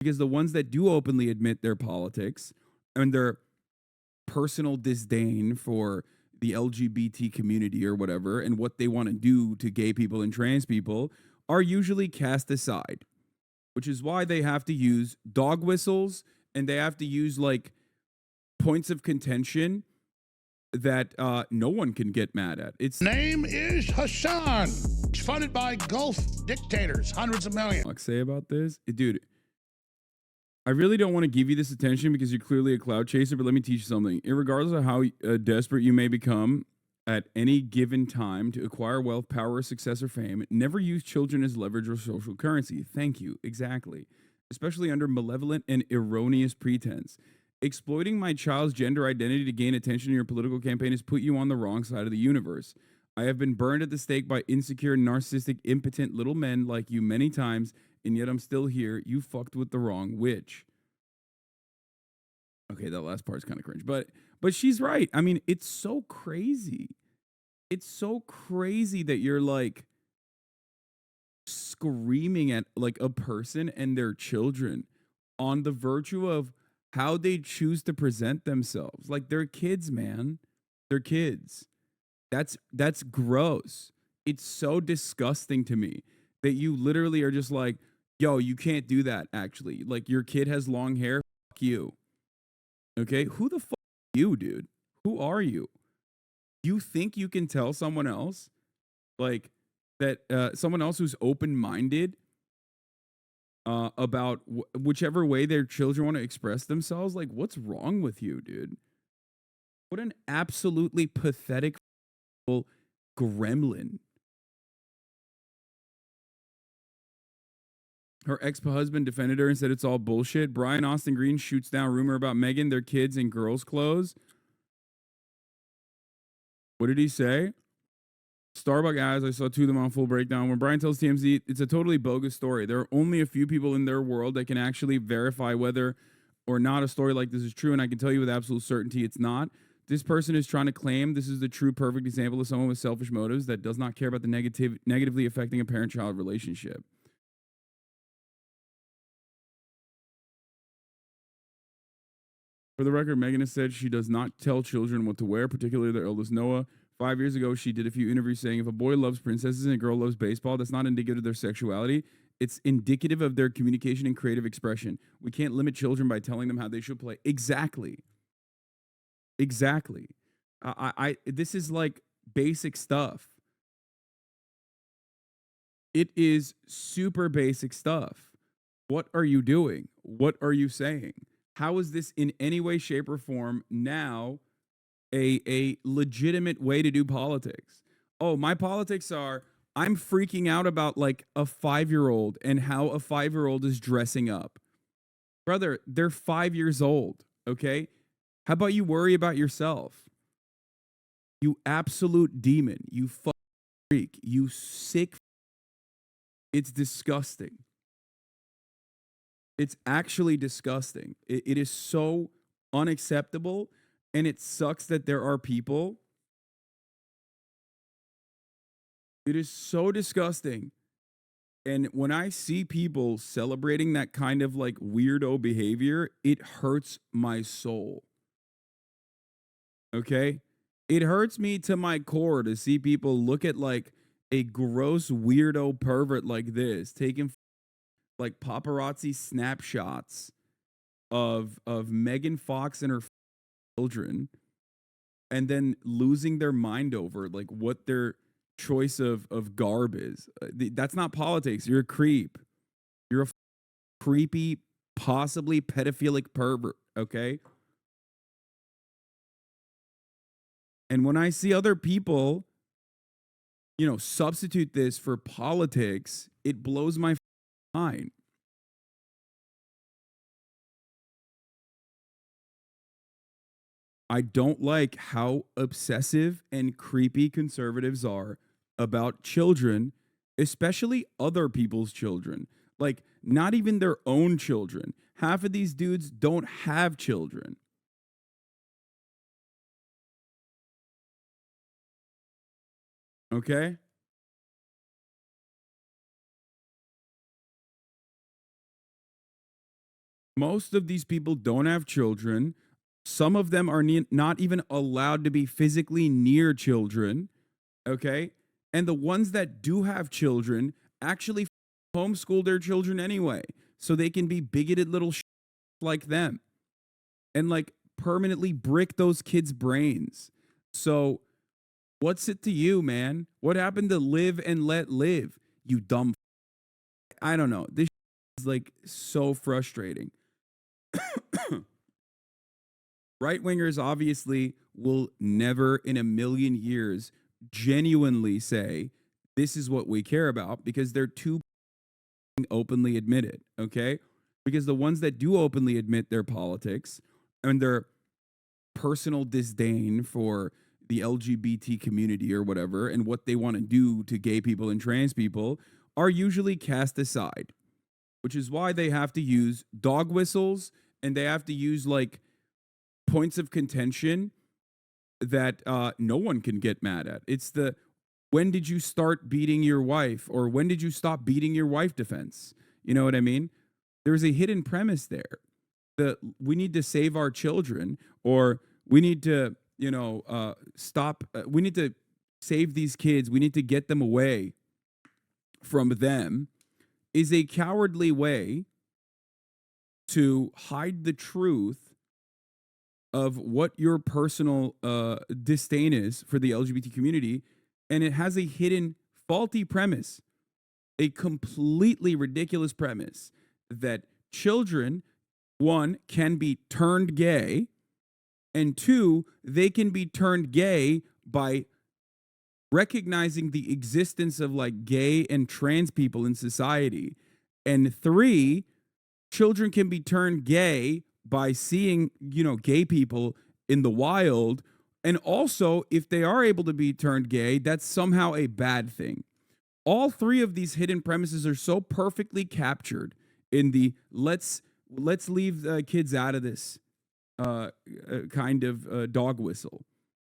Because the ones that do openly admit their politics and their personal disdain for the LGBT community or whatever and what they want to do to gay people and trans people are usually cast aside, which is why they have to use dog whistles and they have to use like points of contention that no one can get mad at. Its name is Hassan. He's funded by Gulf dictators, hundreds of millions. Say about this, dude. I really don't want to give you this attention because you're clearly a cloud chaser, but let me teach you something. Regardless of how desperate you may become at any given time to acquire wealth, power, success, or fame, never use children as leverage or social currency. Thank you. Exactly. Especially under malevolent and erroneous pretense. Exploiting my child's gender identity to gain attention in your political campaign has put you on the wrong side of the universe. I have been burned at the stake by insecure, narcissistic, impotent little men like you many times, and yet I'm still here. You fucked with the wrong witch. Okay, that last part is kind of cringe, but she's right. I mean, it's so crazy. It's so crazy that you're like screaming at like a person and their children on the virtue of how they choose to present themselves. Like they're kids, man. They're kids. That's gross. It's so disgusting to me that you literally are just like, yo, you can't do that actually. Like your kid has long hair, fuck you. Okay? Who the fuck are you, dude? Who are you? You think you can tell someone else like that someone else who's open-minded about whichever way their children want to express themselves? Like what's wrong with you, dude? What an absolutely pathetic gremlin. Her ex-husband defended her and said it's all bullshit. Brian Austin Green shoots down rumor about Megan, their kids in girls' clothes. What did he say? Starbucks ads, I saw two of them on Full Breakdown. When Brian tells TMZ, it's a totally bogus story. There are only a few people in their world that can actually verify whether or not a story like this is true, and I can tell you with absolute certainty it's not. This person is trying to claim this is the true perfect example of someone with selfish motives that does not care about the negatively affecting a parent-child relationship. For the record, Megan has said she does not tell children what to wear, particularly their eldest Noah. 5 years ago, she did a few interviews saying if a boy loves princesses and a girl loves baseball, that's not indicative of their sexuality. It's indicative of their communication and creative expression. We can't limit children by telling them how they should play. Exactly. Exactly. This is like basic stuff. It is super basic stuff. What are you doing? What are you saying? How is this in any way, shape, or form now a legitimate way to do politics? Oh, my politics are I'm freaking out about like a 5-year-old and how a 5-year-old is dressing up. Brother, they're 5 years old, okay? How about you worry about yourself? You absolute demon. You freak. You sick. It's disgusting. It's actually disgusting. It is so unacceptable, and it sucks that there are people. It is so disgusting. And when I see people celebrating that kind of like weirdo behavior, it hurts my soul. Okay? It hurts me to my core to see people look at like a gross weirdo pervert like this taking like paparazzi snapshots of Megan Fox and her children and then losing their mind over like what their choice of garb is. That's not politics. You're a creep. You're a creepy, possibly pedophilic pervert, okay? And when I see other people, you know, substitute this for politics, it blows my mind. I don't like how obsessive and creepy conservatives are about children, especially other people's children. Like, not even their own children. Half of these dudes don't have children. Okay? Most of these people don't have children. Some of them are not even allowed to be physically near children. Okay. And the ones that do have children actually homeschool their children anyway. So they can be bigoted little like them and like permanently brick those kids' brains. So what's it to you, man? What happened to live and let live? You dumb. I don't know. This is like so frustrating. Right wingers obviously will never in a million years genuinely say, this is what we care about because they're too openly admit it. Okay. Because the ones that do openly admit their politics and their personal disdain for the LGBT community or whatever and what they want to do to gay people and trans people are usually cast aside, which is why they have to use dog whistles and they have to use like points of contention that no one can get mad at. It's the when did you start beating your wife or when did you stop beating your wife defense? You know what I mean? There's a hidden premise there. We need to save our children or we need to, stop. We need to save these kids. We need to get them away from them is a cowardly way to hide the truth of what your personal disdain is for the LGBT community. And it has a hidden faulty premise, a completely ridiculous premise that children, one, can be turned gay, and two, they can be turned gay by recognizing the existence of like gay and trans people in society. And three, children can be turned gay by seeing, gay people in the wild. And also, if they are able to be turned gay, that's somehow a bad thing. All three of these hidden premises are so perfectly captured in the let's leave the kids out of this kind of dog whistle.